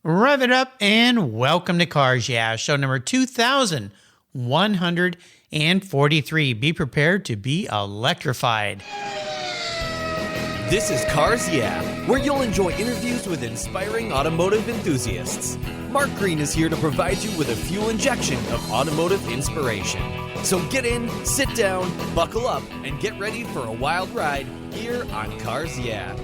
Rev it up and welcome to Cars Yeah, show number 2143. Be prepared to be electrified. This is Cars Yeah, where you'll enjoy interviews with inspiring automotive enthusiasts. Mark Green is here to provide you with a fuel injection of automotive inspiration. So get in, sit down, buckle up, and get ready for a wild ride here on Cars Yeah.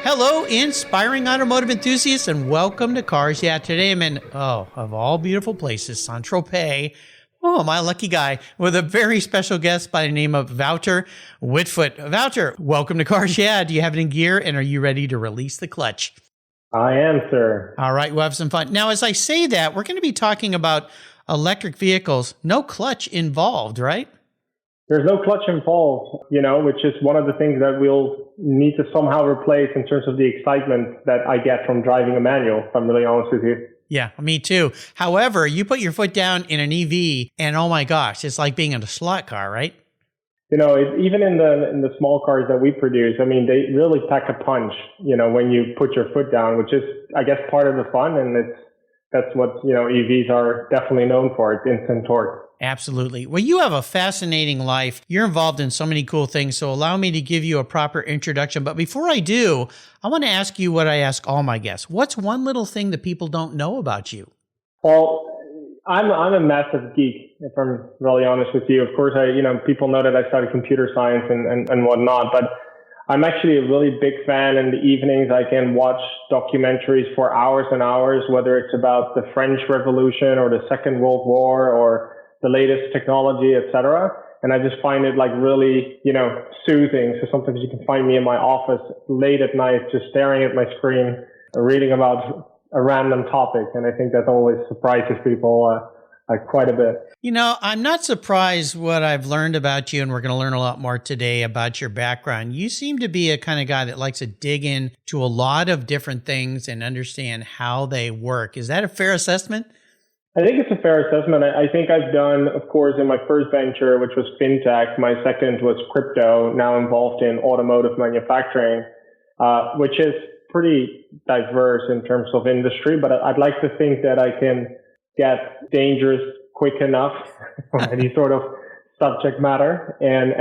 Hello, inspiring automotive enthusiasts, and welcome to Cars Yeah. Today I'm in, of all beautiful places, Saint-Tropez. Oh, am I a lucky guy, with a very special guest by the name of Wouter Witvoet. Wouter, welcome to Cars Yeah. Do you have it in gear, and are you ready to release the clutch? I am, sir. All right, we'll have some fun. Now, as I say that, we're going to be talking about electric vehicles. No clutch involved, right? There's no clutch involved, which is one of the things that we'll need to somehow replace in terms of the excitement that I get from driving a manual, if I'm really honest with you. Yeah, me too. However, you put your foot down in an EV and oh my gosh, it's like being in a slot car, right? Even in the small cars that we produce, I mean, they really pack a punch, when you put your foot down, which is, I guess, part of the fun. And that's what, EVs are definitely known for. It's instant torque. Absolutely. Well, you have a fascinating life. You're involved in so many cool things. So allow me to give you a proper introduction. But before I do, I want to ask you what I ask all my guests. What's one little thing that people don't know about you? Well, I'm a massive geek, if I'm really honest with you. Of course, people know that I studied computer science and whatnot, but I'm actually a really big fan. In the evenings, I can watch documentaries for hours and hours, whether it's about the French Revolution or the Second World War or the latest technology, etc. And I just find it really, soothing. So sometimes you can find me in my office late at night, just staring at my screen, reading about a random topic. And I think that always surprises people quite a bit. I'm not surprised what I've learned about you, and we're going to learn a lot more today about your background. You seem to be a kind of guy that likes to dig into a lot of different things and understand how they work. Is that a fair assessment? I think it's a fair assessment. I think I've done, of course, in my first venture, which was fintech. My second was crypto, now involved in automotive manufacturing, which is pretty diverse in terms of industry. But I'd like to think that I can get dangerous quick enough for any sort of subject matter. And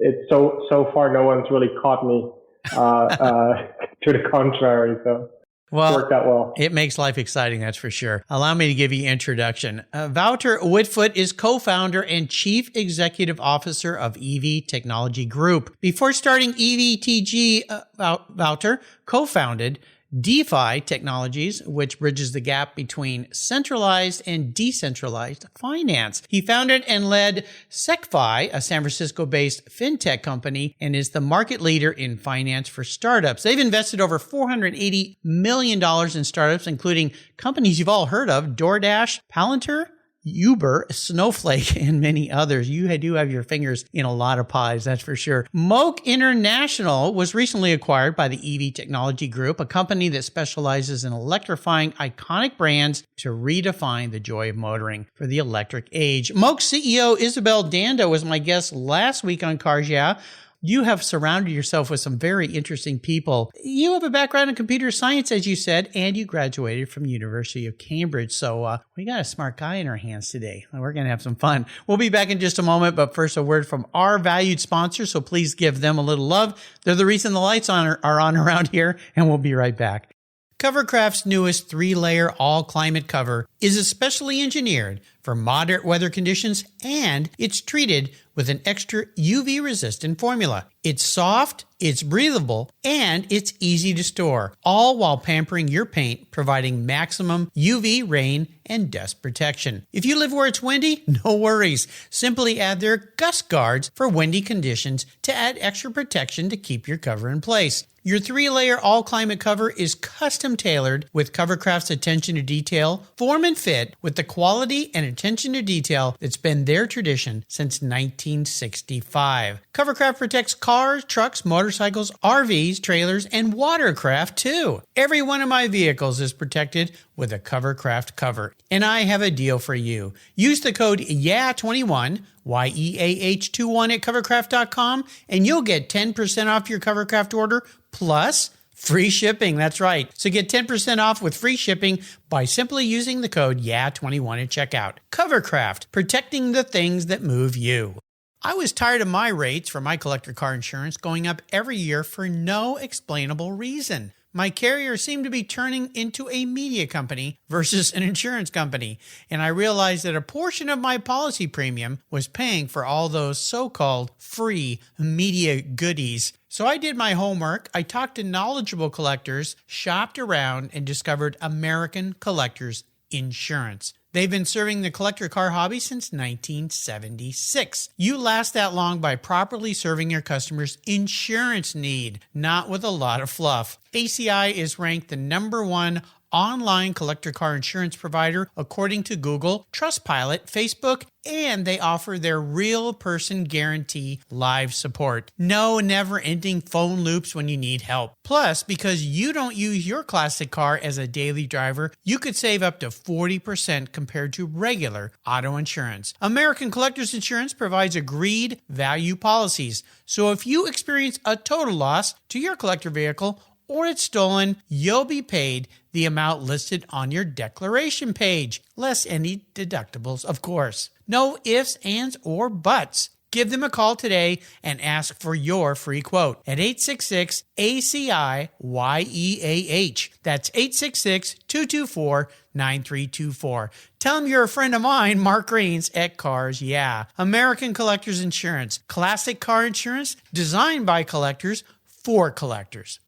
it's so far, no one's really caught me to the contrary. So. Well, worked out well. It makes life exciting, that's for sure. Allow me to give you an introduction. Wouter Witvoet is co-founder and chief executive officer of EV Technology Group. Before starting EVTG, Wouter co-founded DeFi Technologies, which bridges the gap between centralized and decentralized finance. He founded and led SecFi, a San Francisco-based fintech company, and is the market leader in finance for startups. They've invested over $480 million in startups, including companies you've all heard of, DoorDash, Palantir, Uber, Snowflake, and many others. You do have your fingers in a lot of pies, that's for sure. MOKE International was recently acquired by the EV Technology Group, a company that specializes in electrifying iconic brands to redefine the joy of motoring for the electric age. MOKE CEO Isabel Dando was my guest last week on Cars Yeah. You have surrounded yourself with some very interesting people. You have a background in computer science, as you said, and you graduated from the University of Cambridge. So we got a smart guy in our hands today. We're going to have some fun. We'll be back in just a moment, but first a word from our valued sponsor, so please give them a little love. They're the reason the lights are on around here, and we'll be right back. Covercraft's newest 3-layer all-climate cover is especially engineered for moderate weather conditions, and it's treated with an extra UV-resistant formula. It's soft, it's breathable, and it's easy to store, all while pampering your paint, providing maximum UV, rain, and dust protection. If you live where it's windy, no worries. Simply add their gust guards for windy conditions to add extra protection to keep your cover in place. Your 3-layer all-climate cover is custom tailored with Covercraft's attention to detail, form and fit with the quality and attention to detail that's been their tradition since 1965. Covercraft protects cars, trucks, motorcycles, RVs, trailers, and watercraft too. Every one of my vehicles is protected with a Covercraft cover. And I have a deal for you. Use the code YEAH21, YEAH21 at covercraft.com, and you'll get 10% off your Covercraft order plus free shipping. That's right. So get 10% off with free shipping by simply using the code YEAH21 at checkout. Covercraft, protecting the things that move you. I was tired of my rates for my collector car insurance going up every year for no explainable reason. My carrier seemed to be turning into a media company versus an insurance company, and I realized that a portion of my policy premium was paying for all those so-called free media goodies. So I did my homework, I talked to knowledgeable collectors, shopped around, and discovered American Collectors Insurance. They've been serving the collector car hobby since 1976. You last that long by properly serving your customers' insurance need, not with a lot of fluff. ACI is ranked the #1 online collector car insurance provider according to Google, Trustpilot, Facebook, and they offer their real person guarantee live support. No never-ending phone loops when you need help. Plus, because you don't use your classic car as a daily driver, you could save up to 40% compared to regular auto insurance. American Collectors Insurance provides agreed value policies. So if you experience a total loss to your collector vehicle or it's stolen, you'll be paid the amount listed on your declaration page, less any deductibles, of course. No ifs, ands, or buts. Give them a call today and ask for your free quote at 866-ACI-YEAH. That's 866-224-9324. Tell them you're a friend of mine, Mark Greens at Cars Yeah. American Collectors Insurance. Classic car insurance designed by collectors for collectors.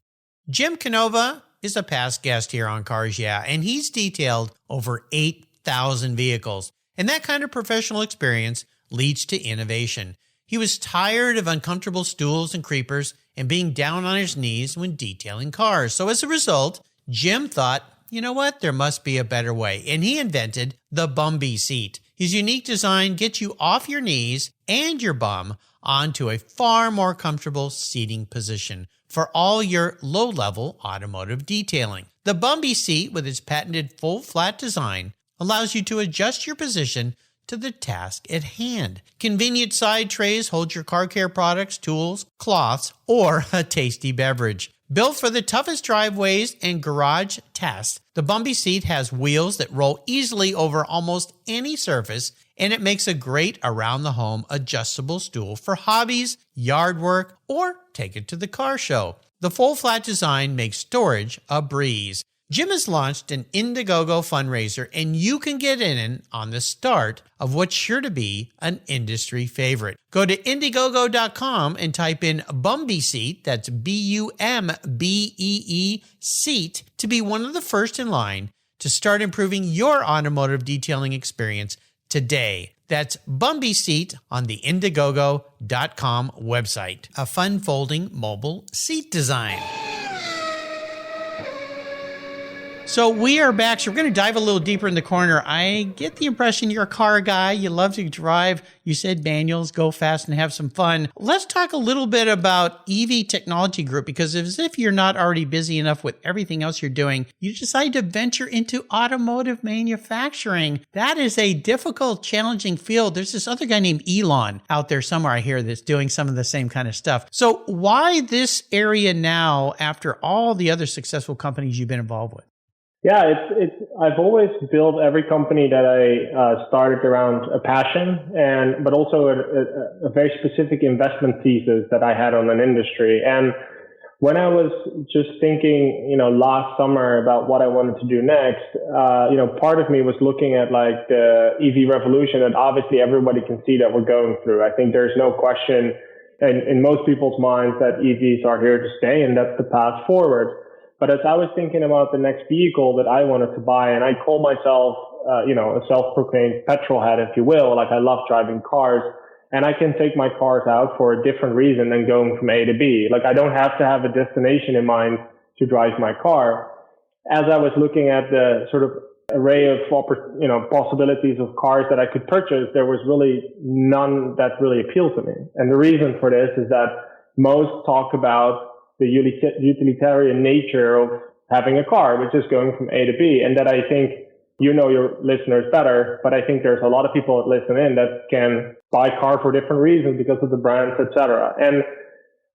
Jim Canova is a past guest here on Cars Yeah, and he's detailed over 8,000 vehicles. And that kind of professional experience leads to innovation. He was tired of uncomfortable stools and creepers and being down on his knees when detailing cars. So as a result, Jim thought, you know what, there must be a better way. And he invented the Bumby Seat. His unique design gets you off your knees and your bum onto a far more comfortable seating position for all your low-level automotive detailing. The Bumby Seat, with its patented full flat design, allows you to adjust your position to the task at hand. Convenient side trays hold your car care products, tools, cloths, or a tasty beverage. Built for the toughest driveways and garage tasks, the Bumby Seat has wheels that roll easily over almost any surface, and it makes a great around-the-home adjustable stool for hobbies, yard work, or take it to the car show. The full flat design makes storage a breeze. Jim has launched an Indiegogo fundraiser, and you can get in on the start of what's sure to be an industry favorite. Go to Indiegogo.com and type in Bumby Seat, that's BUMBEE Seat, to be one of the first in line to start improving your automotive detailing experience today. That's Bumby Seat on the Indiegogo.com website. A fun folding mobile seat design. So we are back. So we're going to dive a little deeper in the corner. I get the impression you're a car guy. You love to drive. You said manuals, go fast and have some fun. Let's talk a little bit about EV Technology Group, because as if you're not already busy enough with everything else you're doing, you decide to venture into automotive manufacturing. That is a difficult, challenging field. There's this other guy named Elon out there somewhere, I hear, that's doing some of the same kind of stuff. So why this area now after all the other successful companies you've been involved with? Yeah, I've always built every company that I started around a passion, but also a very specific investment thesis that I had on an industry. And when I was just thinking, last summer about what I wanted to do next, part of me was looking at like the EV revolution that obviously everybody can see that we're going through. I think there's no question in most people's minds that EVs are here to stay, and that's the path forward. But as I was thinking about the next vehicle that I wanted to buy, and I call myself, a self-proclaimed petrol head, if you will, like I love driving cars, and I can take my cars out for a different reason than going from A to B. Like I don't have to have a destination in mind to drive my car. As I was looking at the sort of array of, possibilities of cars that I could purchase, there was really none that really appealed to me. And the reason for this is that most talk about the utilitarian nature of having a car, which is going from A to B. And that I think, you know your listeners better, but I think there's a lot of people that listen in that can buy a car for different reasons because of the brands, etc. And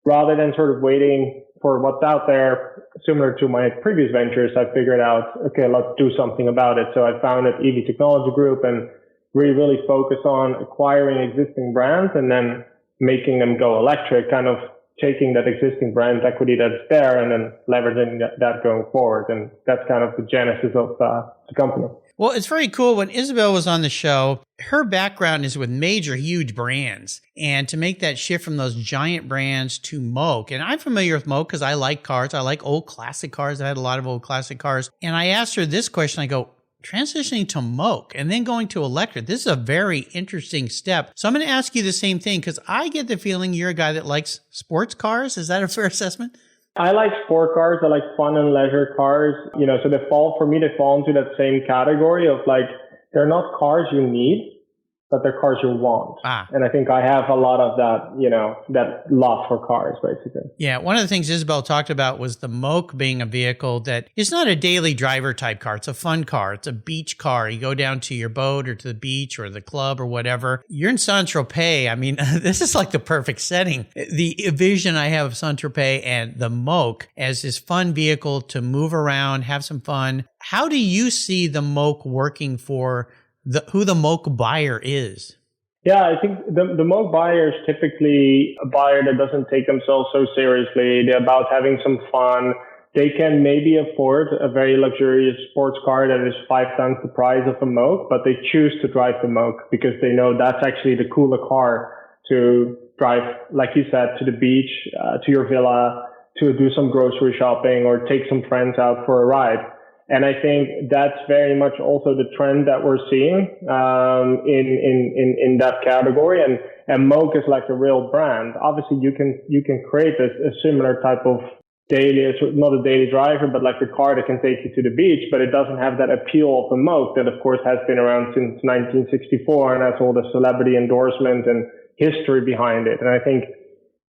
rather than sort of waiting for what's out there, similar to my previous ventures, I figured out, okay, let's do something about it. So I founded EV Technology Group and really focus on acquiring existing brands and then making them go electric, kind of taking that existing brand equity that's there and then leveraging that going forward. And that's kind of the genesis of the company. Well, it's very cool. When Isabel was on the show, her background is with major, huge brands. And to make that shift from those giant brands to MOKE, and I'm familiar with MOKE because I like cars. I like old classic cars. I had a lot of old classic cars. And I asked her this question. I go, transitioning to MOKE and then going to electric, this is a very interesting step. So I'm going to ask you the same thing because I get the feeling you're a guy that likes sports cars. Is that a fair assessment? I like sport cars. I like fun and leisure cars. You know, so they fall into that same category of like, they're not cars you need, but they're cars you want. And I think I have a lot of that, you know, that love for cars, basically. Yeah. One of the things Isabel talked about was the MOKE being a vehicle that is not a daily driver type car. It's a fun car. It's a beach car. You go down to your boat or to the beach or the club or whatever. You're in Saint-Tropez. I mean, this is like the perfect setting. The vision I have of Saint-Tropez and the MOKE as this fun vehicle to move around, have some fun. How do you see the MOKE working for who the MOKE buyer is? Yeah, I think the MOKE buyer is typically a buyer that doesn't take themselves so seriously. They're about having some fun. They can maybe afford a very luxurious sports car that is 5 times the price of a MOKE, but they choose to drive the MOKE because they know that's actually the cooler car to drive, like you said, to the beach, to your villa, to do some grocery shopping or take some friends out for a ride. And I think that's very much also the trend that we're seeing in that category. And MOKE is like a real brand. Obviously, you can create a similar type of daily, not a daily driver, but like a car that can take you to the beach, but it doesn't have that appeal of a MOKE that, of course, has been around since 1964 and has all the celebrity endorsement and history behind it. And I think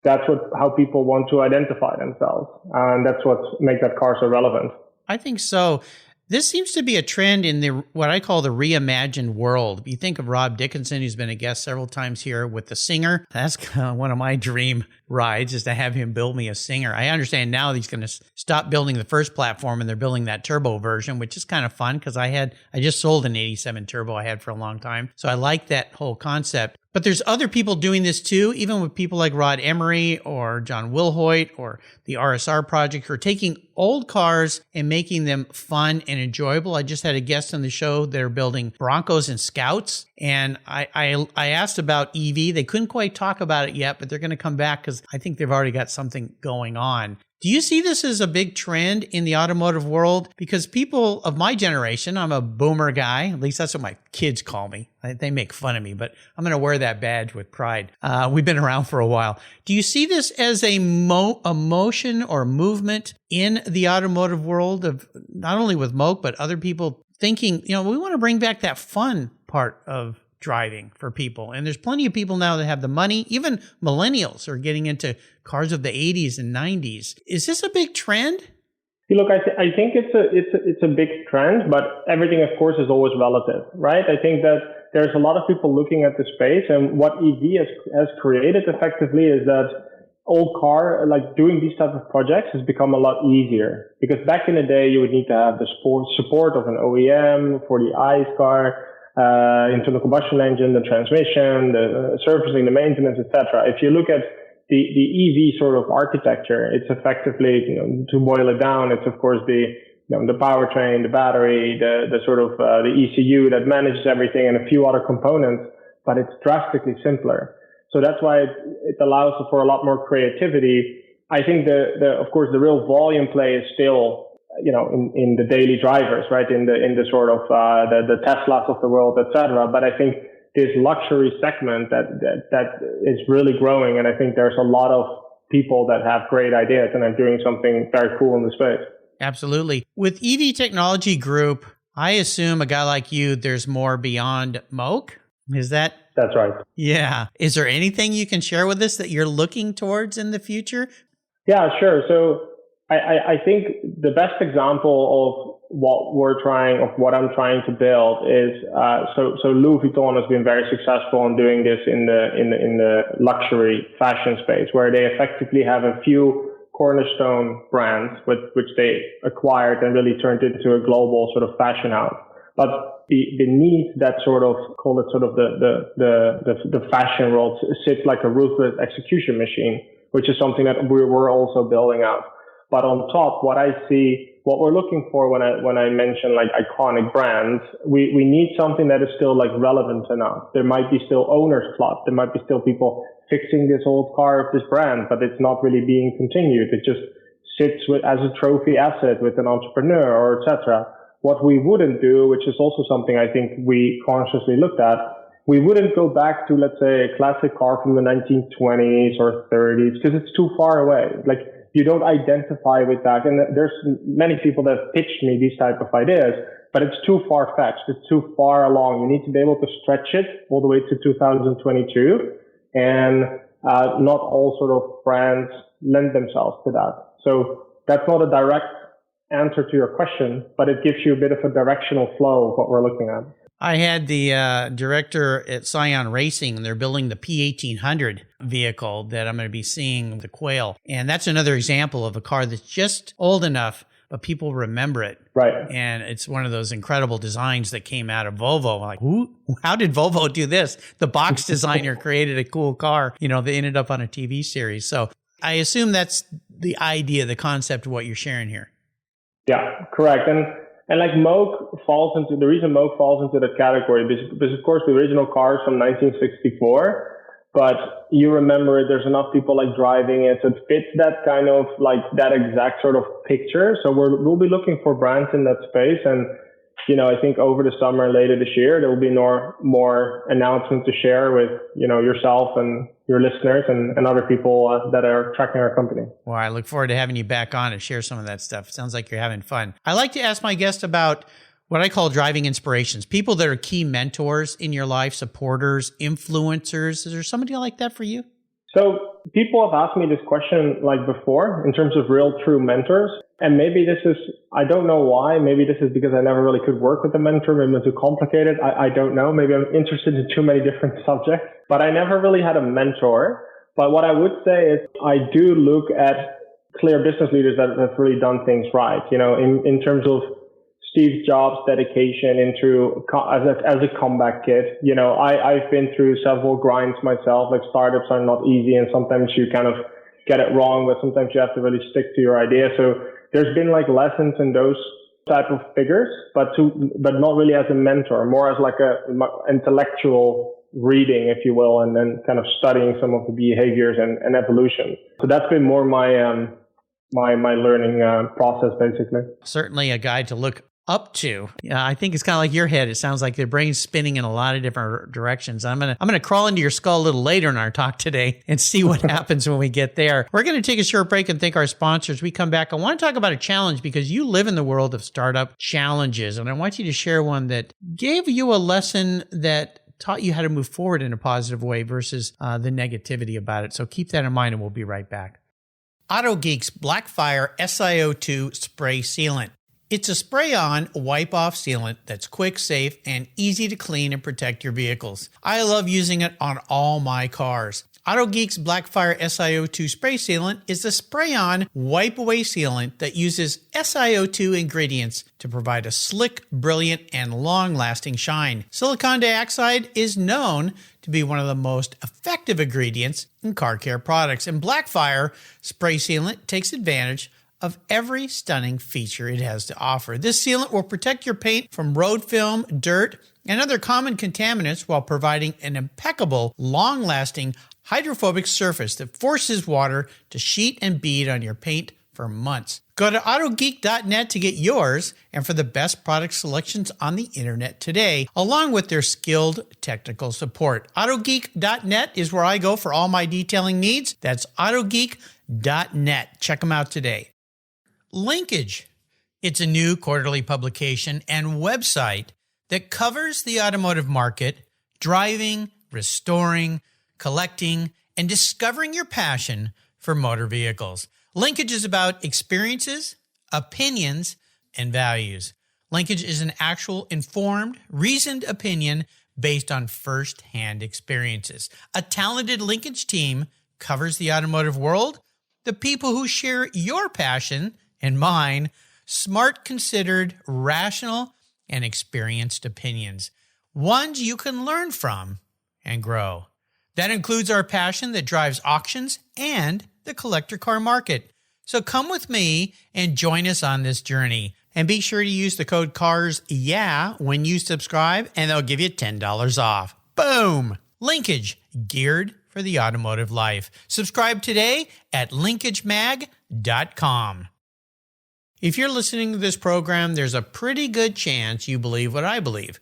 that's how people want to identify themselves, and that's what makes that car so relevant. I think so. This seems to be a trend in what I call the reimagined world. You think of Rob Dickinson, who's been a guest several times here with the Singer. That's one of my dream rides, is to have him build me a Singer. I understand now he's going to stop building the first platform and they're building that turbo version, which is kind of fun because I just sold an 87 turbo I had for a long time. So I like that whole concept. But there's other people doing this too, even with people like Rod Emery or John Wilhoit or the RSR Project, who are taking old cars and making them fun and enjoyable. I just had a guest on the show. They're building Broncos and Scouts. And I asked about EV. They couldn't quite talk about it yet, but they're going to come back because I think they've already got something going on. Do you see this as a big trend in the automotive world? Because people of my generation, I'm a boomer guy, at least that's what my kids call me. They make fun of me, but I'm going to wear that badge with pride. We've been around for a while. Do you see this as a motion or movement in the automotive world of not only with MOKE, but other people thinking, we want to bring back that fun part of driving for people? And there's plenty of people now that have the money. Even millennials are getting into cars of the 80s and 90s. Is this a big trend? Look, I think it's a big trend, but everything, of course, is always relative, right? I think that there's a lot of people looking at the space, and what EV has created effectively is that old car, like doing these type of projects, has become a lot easier. Because back in the day, you would need to have the support of an OEM for the ICE car, internal combustion engine, the transmission, the servicing, the maintenance, etc. If you look at the EV sort of architecture, it's effectively, to boil it down, it's of course the powertrain, the battery, the sort of the ECU that manages everything, and a few other components, but it's drastically simpler. So that's why it allows for a lot more creativity. I think of course the real volume play is still in the daily drivers, right? In the sort of the Teslas of the world, etc. But I think this luxury segment that is really growing, and I think there's a lot of people that have great ideas and are doing something very cool in the space. Absolutely. With EV Technology Group, I assume a guy like you, there's more beyond MOKE. Is that That's right. Yeah. Is there anything you can share with us that you're looking towards in the future? Yeah, sure. So I think the best example of what I'm trying to build is so Louis Vuitton has been very successful in doing this in the luxury fashion space, where they effectively have a few cornerstone brands which they acquired and really turned into a global sort of fashion house. But beneath that sort of, call it sort of the fashion world, sits like a ruthless execution machine, which is something that we're also building out. But on top, what we're looking for when I mention like iconic brands, we need something that is still like relevant enough. There might be still owners club. There might be still people fixing this old car of this brand, but it's not really being continued. It just sits as a trophy asset with an entrepreneur or etc. What we wouldn't do, which is also something I think we consciously looked at, we wouldn't go back to, let's say, a classic car from the 1920s or 30s because it's too far away. Like, you don't identify with that. And there's many people that have pitched me these type of ideas, but it's too far-fetched. It's too far along. You need to be able to stretch it all the way to 2022. And not all sort of brands lend themselves to that. So that's not a direct answer to your question, but it gives you a bit of a directional flow of what we're looking at. I had the director at Scion Racing, and they're building the P1800 vehicle that I'm going to be seeing the Quail. And that's another example of a car that's just old enough, but people remember it. Right. And it's one of those incredible designs that came out of Volvo. Like, how did Volvo do this? The box designer created a cool car. You know, they ended up on a TV series. So I assume that's the idea, the concept of what you're sharing here. Yeah, correct. And like MOKE falls into, the reason MOKE falls into that category, because of course the original car is from 1964, but you remember it, there's enough people like driving it, so it fits that kind of like that exact sort of picture. So we'll be looking for brands in that space. And, you know, I think over the summer, later this year, there will be more announcements to share with, you know, yourself and your listeners and other people that are tracking our company. Well, I look forward to having you back on and share some of that stuff. Sounds like you're having fun. I like to ask my guests about what I call driving inspirations, people that are key mentors in your life, supporters, influencers. Is there somebody like that for you? So people have asked me this question like before in terms of real true mentors. And maybe this is, I don't know why. Maybe this is because I never really could work with a mentor. Maybe it's too complicated. I don't know. Maybe I'm interested in too many different subjects, but I never really had a mentor. But what I would say is I do look at clear business leaders that have really done things right. You know, in terms of Steve Jobs' dedication into as a comeback kid. You know, I've been through several grinds myself. Like, startups are not easy, and sometimes you kind of get it wrong, but sometimes you have to really stick to your idea. So there's been like lessons in those type of figures, but not really as a mentor, more as like a intellectual reading, if you will, and then kind of studying some of the behaviors and evolution. So that's been more my my learning process, basically. Certainly a guide to look up to. I think it's kind of like your head. It sounds like their brain's spinning in a lot of different directions. I'm gonna crawl into your skull a little later in our talk today and see what happens when we get there. We're going to take a short break and thank our sponsors. We come back. I want to talk about a challenge because you live in the world of startup challenges, and I want you to share one that gave you a lesson that taught you how to move forward in a positive way versus the negativity about it. So keep that in mind, and we'll be right back. AutoGeek's Blackfire SiO2 Spray Sealant. It's a spray-on, wipe-off sealant that's quick, safe, and easy to clean and protect your vehicles. I love using it on all my cars. AutoGeek's Blackfire SiO2 Spray Sealant is a spray-on, wipe-away sealant that uses SiO2 ingredients to provide a slick, brilliant, and long-lasting shine. Silicon dioxide is known to be one of the most effective ingredients in car care products, and Blackfire Spray Sealant takes advantage of every stunning feature it has to offer. This sealant will protect your paint from road film, dirt, and other common contaminants while providing an impeccable, long-lasting, hydrophobic surface that forces water to sheet and bead on your paint for months. Go to autogeek.net to get yours and for the best product selections on the internet today, along with their skilled technical support. Autogeek.net is where I go for all my detailing needs. That's autogeek.net. Check them out today. Linkage. It's a new quarterly publication and website that covers the automotive market, driving, restoring, collecting, and discovering your passion for motor vehicles. Linkage is about experiences, opinions, and values. Linkage is an actual informed, reasoned opinion based on first-hand experiences. A talented linkage team covers the automotive world, the people who share your passion and mine, smart, considered, rational, and experienced opinions, ones you can learn from and grow. That includes our passion that drives auctions and the collector car market. So come with me and join us on this journey. And be sure to use the code CARSYEAH when you subscribe, and they'll give you $10 off. Boom! Linkage, geared for the automotive life. Subscribe today at linkagemag.com. If you're listening to this program, there's a pretty good chance you believe what I believe,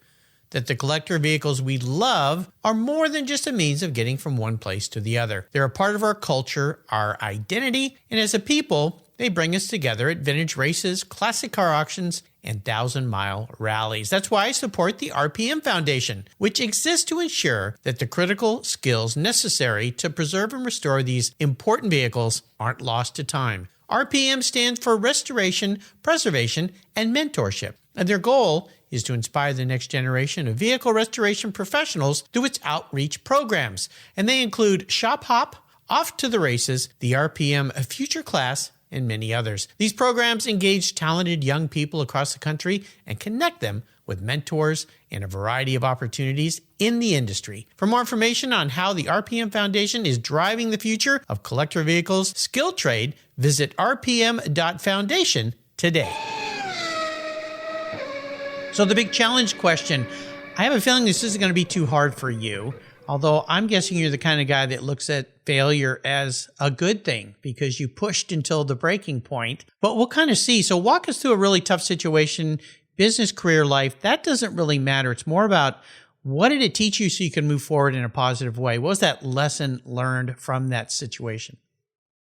that the collector vehicles we love are more than just a means of getting from one place to the other. They're a part of our culture, our identity, and as a people, they bring us together at vintage races, classic car auctions, and 1,000-mile rallies. That's why I support the RPM Foundation, which exists to ensure that the critical skills necessary to preserve and restore these important vehicles aren't lost to time. RPM stands for Restoration, Preservation, and Mentorship, and their goal is to inspire the next generation of vehicle restoration professionals through its outreach programs. And they include Shop Hop, Off to the Races, the RPM Future Class, and many others. These programs engage talented young people across the country and connect them with mentors and a variety of opportunities in the industry. For more information on how the RPM Foundation is driving the future of collector vehicles skill trade, visit rpm.foundation today. So the big challenge question, I have a feeling this isn't going to be too hard for you. Although I'm guessing you're the kind of guy that looks at failure as a good thing because you pushed until the breaking point. But we'll kind of see. So walk us through a really tough situation, business, career, life. That doesn't really matter. It's more about what did it teach you so you can move forward in a positive way? What was that lesson learned from that situation?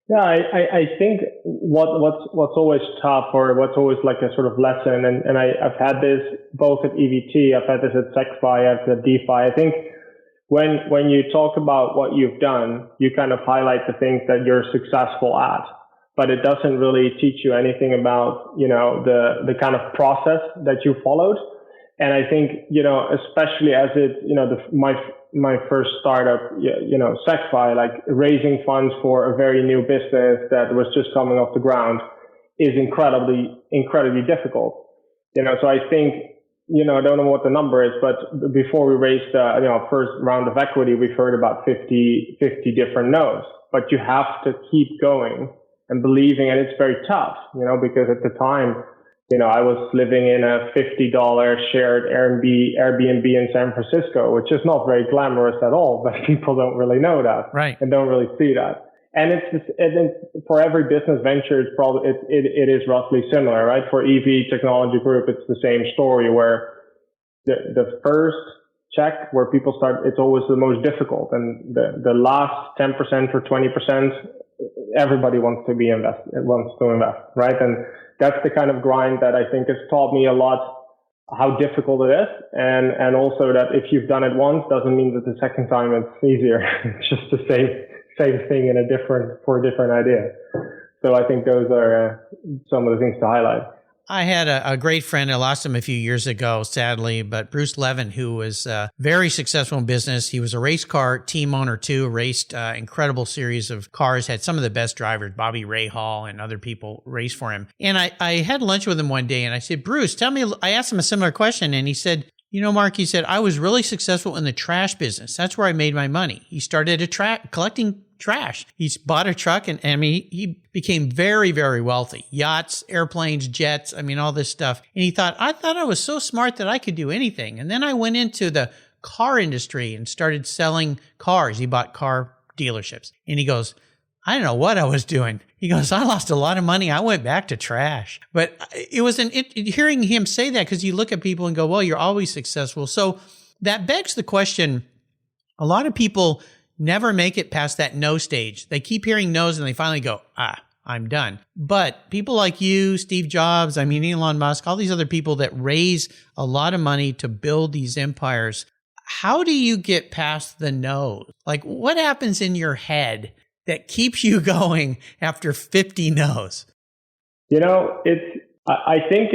Yeah, I think what's always tough or what's always like a sort of lesson, and I've had this both at EVT, I've had this at SecFi, I've had DeFi. I think when you talk about what you've done, you kind of highlight the things that you're successful at, but it doesn't really teach you anything about, the kind of process that you followed. And I think, especially as it, my first startup, SecFi, like raising funds for a very new business that was just coming off the ground is incredibly difficult. So I think, I don't know what the number is, but before we raised, first round of equity, we've heard about 50 different no's, but you have to keep going and believing. And it's very tough, because at the time, I was living in a $50 shared Airbnb in San Francisco, which is not very glamorous at all, but people don't really know that, right, and don't really see that. And for every business venture, it is roughly similar, right? For EV Technology Group, it's the same story where the first check where people start, it's always the most difficult. And the last 10% or 20%, everybody wants to invest, right? And that's the kind of grind that I think has taught me a lot how difficult it is. And also that if you've done it once doesn't mean that the second time it's easier. It's just the same thing for a different idea. So I think those are some of the things to highlight. I had a great friend. I lost him a few years ago, sadly, but Bruce Levin, who was very successful in business. He was a race car team owner too, raced incredible series of cars, had some of the best drivers, Bobby Rahal and other people race for him. And I had lunch with him one day and I said, Bruce, I asked him a similar question and he said, Mark, he said, I was really successful in the trash business. That's where I made my money. He started collecting trash. He's bought a truck and he became very, very wealthy. Yachts, airplanes, jets, all this stuff. And he thought, I thought I was so smart that I could do anything. And then I went into the car industry and started selling cars. He bought car dealerships. And he goes, I don't know what I was doing. He goes, I lost a lot of money. I went back to trash. But it was hearing him say that, because you look at people and go, well, you're always successful. So that begs the question, a lot of people never make it past that no stage. They keep hearing no's and they finally go, I'm done. But people like you, Steve Jobs, Elon Musk, all these other people that raise a lot of money to build these empires, How do you get past the no's? Like, what happens in your head that keeps you going after 50 no's? I think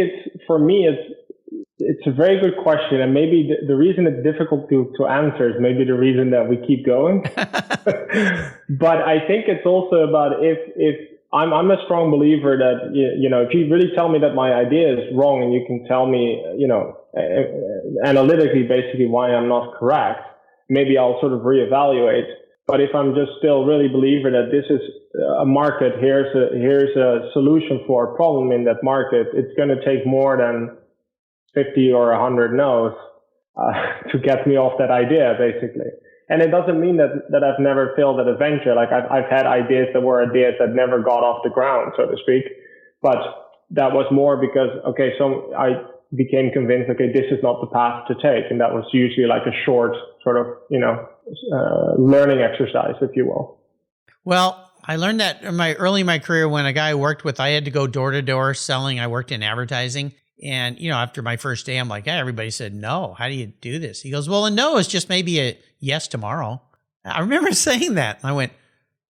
for me, it's a very good question. And maybe the reason it's difficult to answer is maybe the reason that we keep going. But I think it's also about if I'm a strong believer that, if you really tell me that my idea is wrong and you can tell me, analytically, basically why I'm not correct, maybe I'll sort of reevaluate. But if I'm just still really believer that this is a market, here's a solution for a problem in that market, it's going to take more than 50 or 100 no's to get me off that idea, basically. And it doesn't mean that I've never failed at a venture. Like I've had ideas that were ideas that never got off the ground, so to speak. But that was more because, so I became convinced, this is not the path to take. And that was usually like a short sort of, learning exercise, if you will. Well, I learned that early in my career when a guy I worked with, I had to go door to door selling. I worked in advertising. And, after my first day, I'm like, everybody said, no, how do you do this? He goes, well, a no is just maybe a yes tomorrow. I remember saying that. And I went,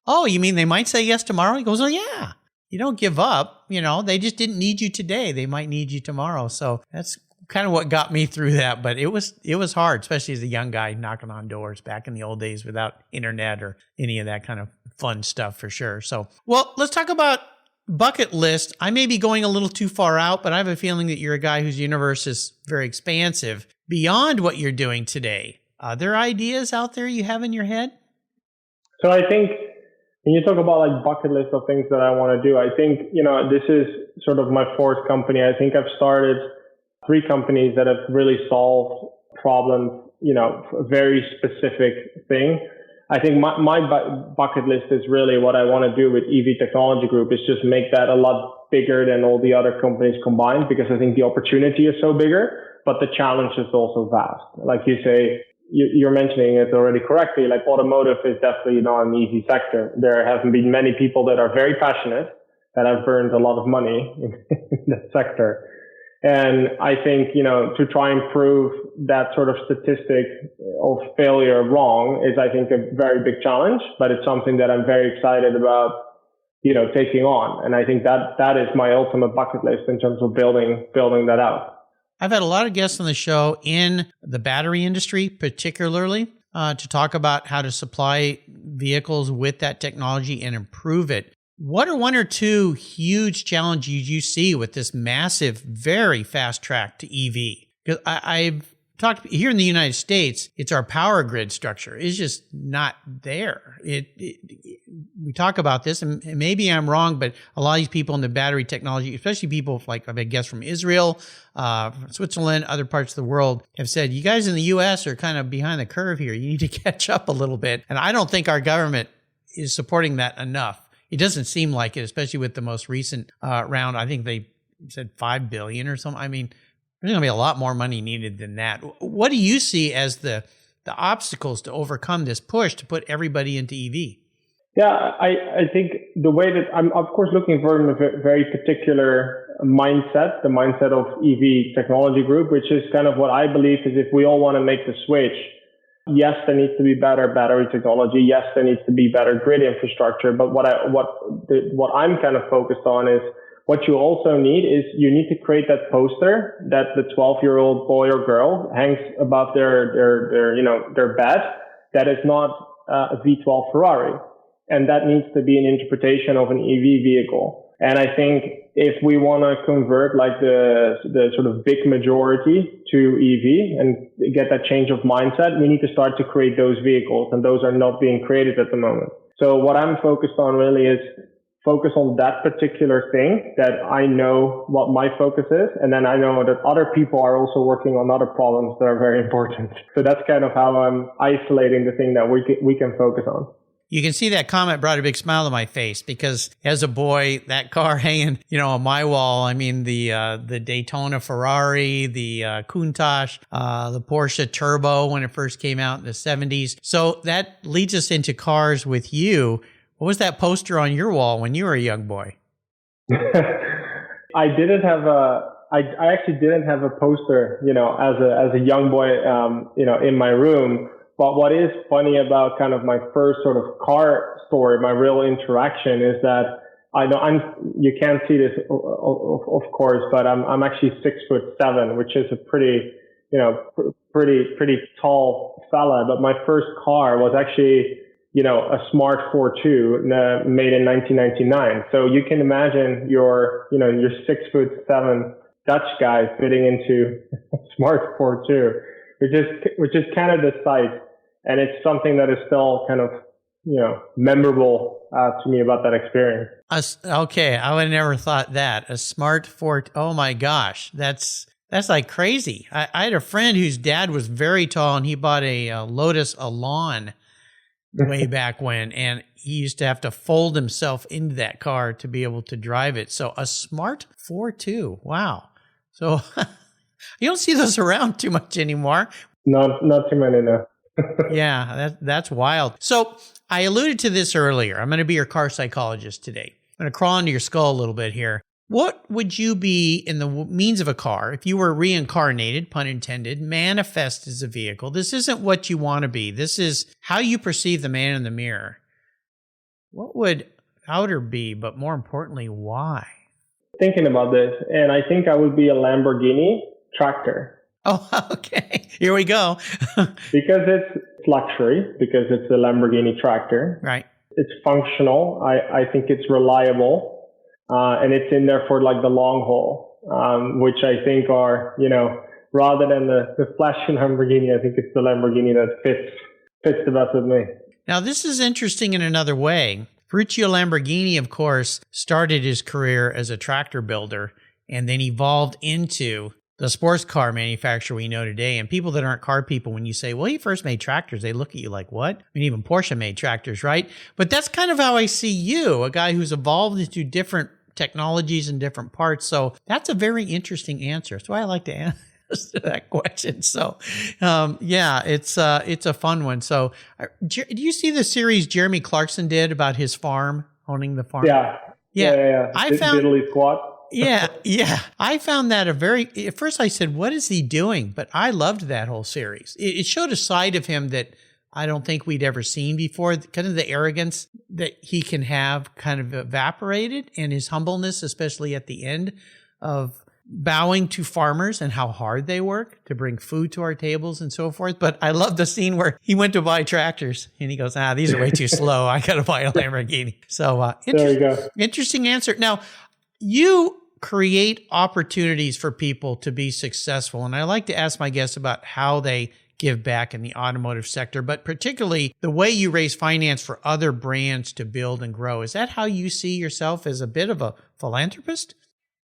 oh, you mean they might say yes tomorrow? He goes, oh, yeah. You don't give up. They just didn't need you today. They might need you tomorrow. So that's kind of what got me through that. But it was hard, especially as a young guy knocking on doors back in the old days without internet or any of that kind of fun stuff for sure. So, well, let's talk about bucket list. I may be going a little too far out, but I have a feeling that you're a guy whose universe is very expansive beyond what you're doing today. Are there ideas out there you have in your head? So I think when you talk about like bucket list of things that I want to do, I think, this is sort of my fourth company. I think I've started 3 companies that have really solved problems, a very specific thing. I think my bucket list is really what I want to do with EV Technology Group is just make that a lot bigger than all the other companies combined, because I think the opportunity is so bigger, but the challenge is also vast. Like you say, you're mentioning it already correctly, like automotive is definitely not an easy sector. There haven't been many people that are very passionate that have burned a lot of money in that sector. And I think, to try and prove that sort of statistic of failure wrong is, I think, a very big challenge, but it's something that I'm very excited about, taking on. And I think that is my ultimate bucket list in terms of building that out. I've had a lot of guests on the show in the battery industry, particularly, to talk about how to supply vehicles with that technology and improve it. What are 1 or 2 huge challenges you see with this massive, very fast track to EV? Because I've talked here in the United States, it's our power grid structure. It's just not there. We talk about this, and maybe I'm wrong, but a lot of these people in the battery technology, especially people like I've had guests from Israel, Switzerland, other parts of the world, have said, you guys in the U.S. are kind of behind the curve here. You need to catch up a little bit. And I don't think our government is supporting that enough. It doesn't seem like it, especially with the most recent round. I think they said $5 billion or something. I mean, there's going to be a lot more money needed than that. What do you see as the obstacles to overcome this push to put everybody into EV? Yeah, I think the way that I'm, of course, looking for a very particular mindset, the mindset of EV Technology Group, which is kind of what I believe is if we all want to make the switch, yes, there needs to be better battery technology. Yes, there needs to be better grid infrastructure. But what I'm kind of focused on is what you also need is you need to create that poster that the 12-year-old boy or girl hangs above their bed that is not a V12 Ferrari. And that needs to be an interpretation of an EV vehicle. And I think if we want to convert like the sort of big majority to EV and get that change of mindset, we need to start to create those vehicles, and those are not being created at the moment. So what I'm focused on really is focus on that particular thing that I know what my focus is, and then I know that other people are also working on other problems that are very important. So that's kind of how I'm isolating the thing that we can focus on. You can see that comment brought a big smile to my face because as a boy, that car hanging, on my wall, I mean, the Daytona Ferrari, the Countach, the Porsche Turbo when it first came out in the 70s. So that leads us into cars with you. What was that poster on your wall when you were a young boy? I didn't have a I actually didn't have a poster, as a young boy, in my room. But what is funny about kind of my first sort of car story, my real interaction, is that you can't see this, of course, but I'm actually 6'7", which is a pretty tall fella. But my first car was actually, a Smart 4.2 made in 1999. So you can imagine your 6'7" Dutch guy fitting into a Smart 4.2, which is kind of the sight. And it's something that is still kind of, memorable to me about that experience. Okay, I would have never thought that. A Smart 4, oh my gosh, that's like crazy. I had a friend whose dad was very tall, and he bought a Lotus Elan way back when, and he used to have to fold himself into that car to be able to drive it. So a Smart 4.2, wow. So you don't see those around too much anymore. Not too many, no. Yeah, that's wild. So I alluded to this earlier. I'm going to be your car psychologist today. I'm going to crawl into your skull a little bit here. What would you be in the means of a car if you were reincarnated, pun intended, manifest as a vehicle? This isn't what you want to be. This is how you perceive the man in the mirror. What would Wouter be, but more importantly, why? Thinking about this, and I think I would be a Lamborghini tractor. Oh, okay. Here we go. Because it's luxury, because it's a Lamborghini tractor. Right. It's functional. I think it's reliable. And it's in there for like the long haul, which I think are, rather than the flashy Lamborghini, I think it's the Lamborghini that fits the best with me. Now, this is interesting in another way. Ferruccio Lamborghini, of course, started his career as a tractor builder and then evolved into the sports car manufacturer we know today. And people that aren't car people, when you say, well, he first made tractors, they look at you like, what? I mean, even Porsche made tractors, right? But that's kind of how I see you, a guy who's evolved into different technologies and different parts. So that's a very interesting answer. That's why I like to answer that question. So, it's a fun one. So do you see the series Jeremy Clarkson did about his farm, owning the farm? Yeah. I found Diddly squat. Yeah. I found that at first I said, what is he doing? But I loved that whole series. It showed a side of him that I don't think we'd ever seen before. Kind of the arrogance that he can have kind of evaporated, and his humbleness, especially at the end of bowing to farmers and how hard they work to bring food to our tables and so forth. But I love the scene where he went to buy tractors and he goes, these are way too slow. I got to buy a Lamborghini. So there you go. Interesting answer. Now, you create opportunities for people to be successful. And I like to ask my guests about how they give back in the automotive sector, but particularly the way you raise finance for other brands to build and grow. Is that how you see yourself, as a bit of a philanthropist?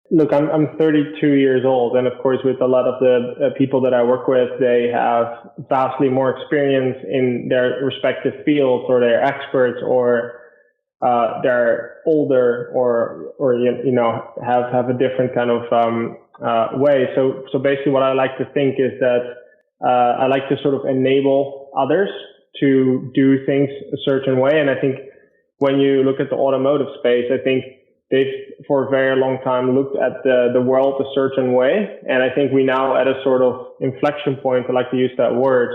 Look, I'm 32 years old. And of course, with a lot of the people that I work with, they have vastly more experience in their respective fields, or they're experts, or they're older, or have a different kind of way. So basically, what I like to think is that I like to sort of enable others to do things a certain way. And I think when you look at the automotive space, I think they've for a very long time looked at the world a certain way. And I think we now at a sort of inflection point, I like to use that word,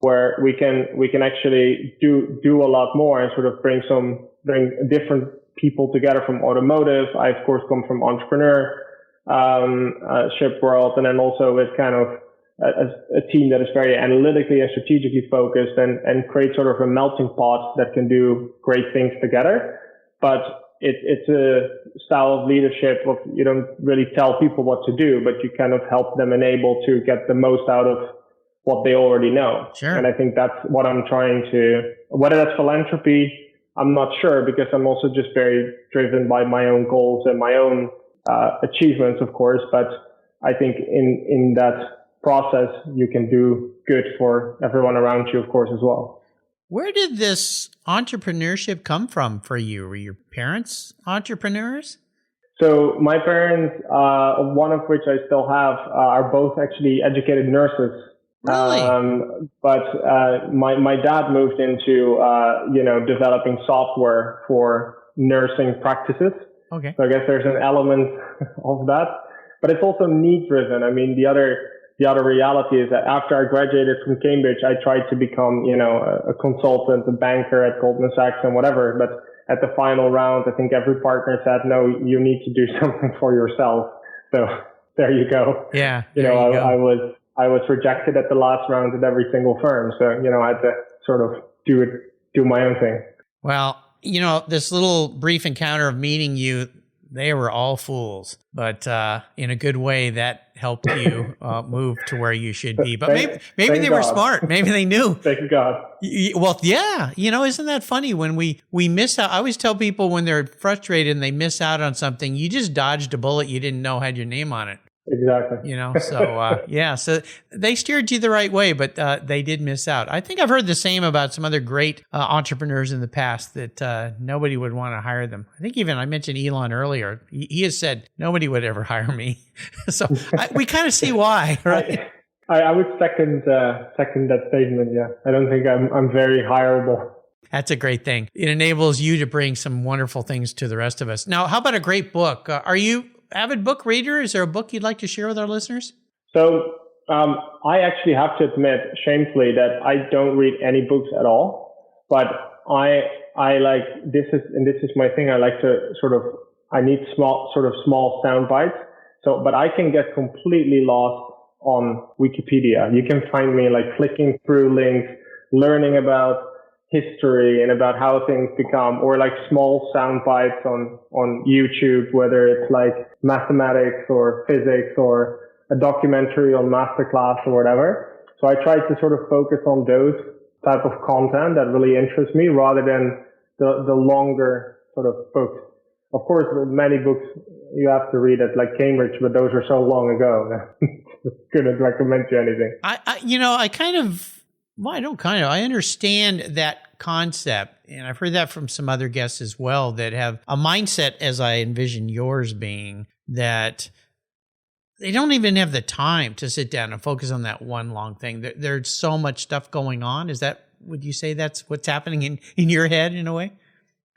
where we can actually do a lot more and sort of bring different people together from automotive. I of course come from entrepreneurship world, and then also with kind of a team that is very analytically and strategically focused, and create sort of a melting pot that can do great things together. But it's a style of leadership of, you don't really tell people what to do, but you kind of help them enable to get the most out of what they already know. Sure. And I think that's what I'm trying to, whether that's philanthropy, I'm not sure, because I'm also just very driven by my own goals and my own achievements, of course. But I think in that process, you can do good for everyone around you, of course, as well. Where did this entrepreneurship come from for you? Were your parents entrepreneurs? So my parents, one of which I still have, are both actually educated nurses. Really? But my dad moved into developing software for nursing practices. Okay. So I guess there's an element of that. but it's also need driven. I mean, the other reality is that after I graduated from Cambridge, I tried to become, a consultant, a banker at Goldman Sachs and whatever. But at the final round, I think every partner said, no, you need to do something for yourself. So there you go. Yeah. I was rejected at the last round at every single firm. So, I had to sort of do my own thing. Well, this little brief encounter of meeting you, they were all fools, but in a good way that helped you move to where you should be. But maybe they were smart. Maybe they knew. Thank God. Well, yeah. Isn't that funny when we miss out? I always tell people when they're frustrated and they miss out on something, you just dodged a bullet you didn't know had your name on it. Exactly. So they steered you the right way, but they did miss out. I think I've heard the same about some other great entrepreneurs in the past that nobody would want to hire them. I think even I mentioned Elon earlier. He has said nobody would ever hire me. So we kind of see why, right? I would second that statement. Yeah, I don't think I'm very hireable. That's a great thing. It enables you to bring some wonderful things to the rest of us. Now, how about a great book? Are you avid book reader? Is there a book you'd like to share with our listeners? So I actually have to admit, shamefully, that I don't read any books at all. But I like this is my thing. I like to I need small sound bites. But I can get completely lost on Wikipedia. You can find me like clicking through links, learning about history and about how things become, or like small sound bites on YouTube, whether it's like mathematics or physics or a documentary on masterclass or whatever. So I try to sort of focus on those type of content that really interests me rather than the longer sort of books. Of course, many books you have to read at like Cambridge, but those are so long ago. Couldn't recommend you anything. I understand that concept, and I've heard that from some other guests as well that have a mindset, as I envision yours being, that they don't even have the time to sit down and focus on that one long thing. There's so much stuff going on. Would you say that's what's happening in your head in a way?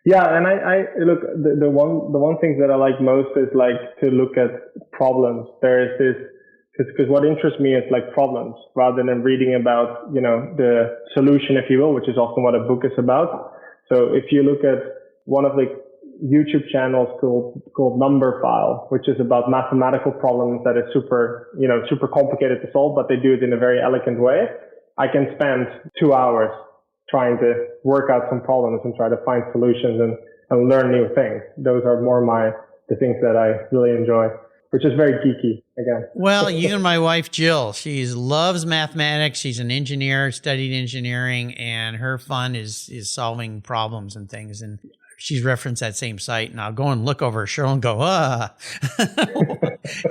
Yeah, and I look, the one thing that I like most is like to look at problems. There is this, because what interests me is like problems rather than reading about, the solution, if you will, which is often what a book is about. So if you look at one of the YouTube channels called Number File, which is about mathematical problems that is super complicated to solve, but they do it in a very elegant way. I can spend 2 hours trying to work out some problems and try to find solutions and learn new things. Those are more the things that I really enjoy, which is very geeky again. Well, you and my wife, Jill, she loves mathematics. She's an engineer, studied engineering, and her fun is solving problems and things. And she's referenced that same site, and I'll go and look over her shoulder and go,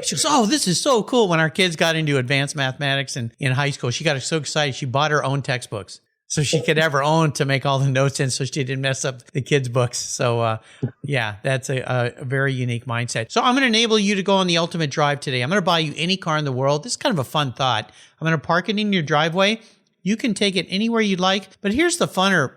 She goes, oh, this is so cool. When our kids got into advanced mathematics in high school, she got so excited. She bought her own textbooks so she could have her own to make all the notes in so she didn't mess up the kids' books. So, that's a very unique mindset. So I'm going to enable you to go on the ultimate drive today. I'm going to buy you any car in the world. This is kind of a fun thought. I'm going to park it in your driveway. You can take it anywhere you'd like. But here's the funner?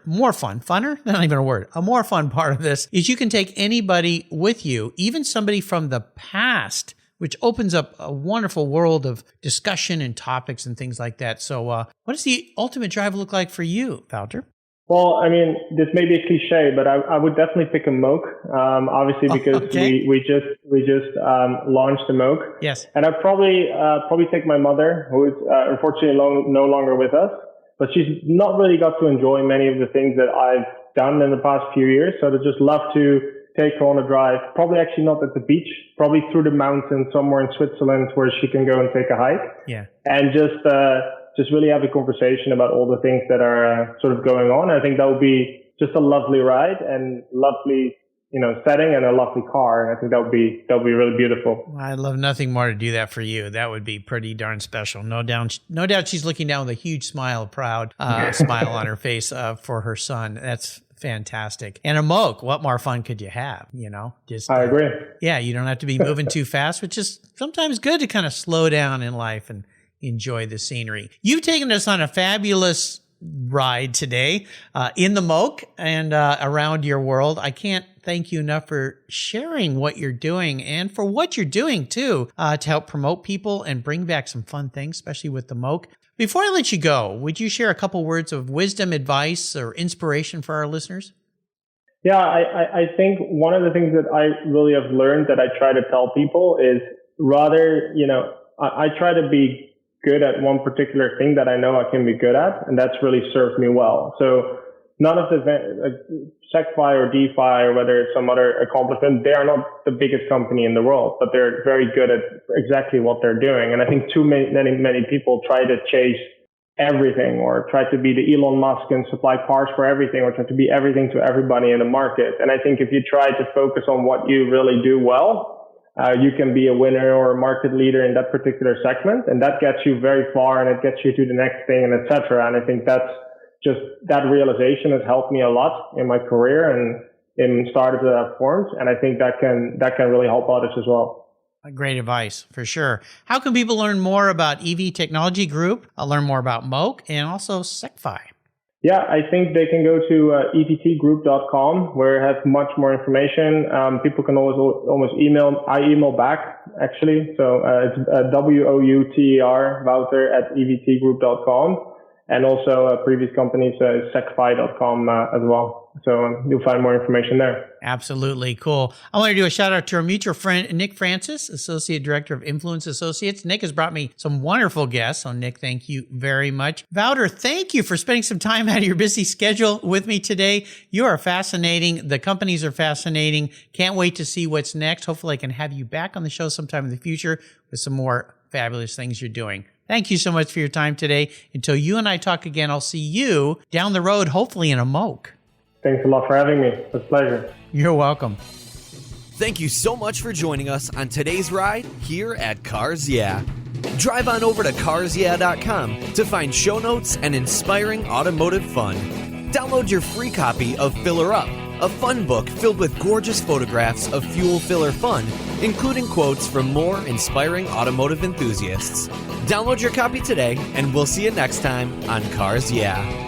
Not even a word. A more fun part of this is you can take anybody with you, even somebody from the past, which opens up a wonderful world of discussion and topics and things like that. So what does the ultimate drive look like for you, Wouter? Well, I mean, this may be a cliche, but I would definitely pick a MOKE, obviously, because we just launched the MOKE. Yes. And I'd probably take my mother, who is unfortunately no longer with us, but she's not really got to enjoy many of the things that I've done in the past few years. So I'd just love to take her on a drive, probably actually not at the beach, probably through the mountains somewhere in Switzerland where she can go and take a hike. Yeah. And just really have a conversation about all the things that are sort of going on. I think that would be just a lovely ride and lovely, setting and a lovely car. And I think that would be really beautiful. I'd love nothing more to do that for you. That would be pretty darn special. No doubt she's looking down with a huge smile, proud smile on her face for her son. That's fantastic. And a MOKE, what more fun could you have? I agree. Yeah, you don't have to be moving too fast, which is sometimes good to kind of slow down in life and enjoy the scenery. You've taken us on a fabulous ride today in the MOKE and around your world. I can't thank you enough for sharing what you're doing and for what you're doing too to help promote people and bring back some fun things, especially with the MOKE. Before I let you go, would you share a couple words of wisdom, advice, or inspiration for our listeners? Yeah, I think one of the things that I really have learned that I try to tell people is rather, I try to be good at one particular thing that I know I can be good at, and that's really served me well. So none of the SecFi or DeFi or whether it's some other accomplishment, they are not the biggest company in the world, but they're very good at exactly what they're doing. And I think too many people try to chase everything or try to be the Elon Musk and supply cars for everything or try to be everything to everybody in the market. And I think if you try to focus on what you really do well, you can be a winner or a market leader in that particular segment, and that gets you very far and it gets you to the next thing and etc. And I think that realization has helped me a lot in my career and in startups that I've formed, and I think that can really help others as well. Great advice, for sure. How can people learn more about EV Technology Group, learn more about MOKE, and also SecFi? Yeah, I think they can go to evtgroup.com where I have much more information. People can almost email. I email back, actually. So it's WOUTER, Wouter at evtgroup.com. And also previous companies, secfi.com as well. So you'll find more information there. Absolutely. Cool. I want to do a shout out to our mutual friend, Nick Francis, Associate Director of Influence Associates. Nick has brought me some wonderful guests. So Nick, thank you very much. Wouter, thank you for spending some time out of your busy schedule with me today. You are fascinating. The companies are fascinating. Can't wait to see what's next. Hopefully I can have you back on the show sometime in the future with some more fabulous things you're doing. Thank you so much for your time today. Until you and I talk again, I'll see you down the road, hopefully in a MOKE. Thanks a lot for having me. It's a pleasure. You're welcome. Thank you so much for joining us on today's ride here at Cars Yeah. Drive on over to carsyeah.com to find show notes and inspiring automotive fun. Download your free copy of Filler Up, a fun book filled with gorgeous photographs of fuel filler fun, including quotes from more inspiring automotive enthusiasts. Download your copy today, and we'll see you next time on Cars Yeah.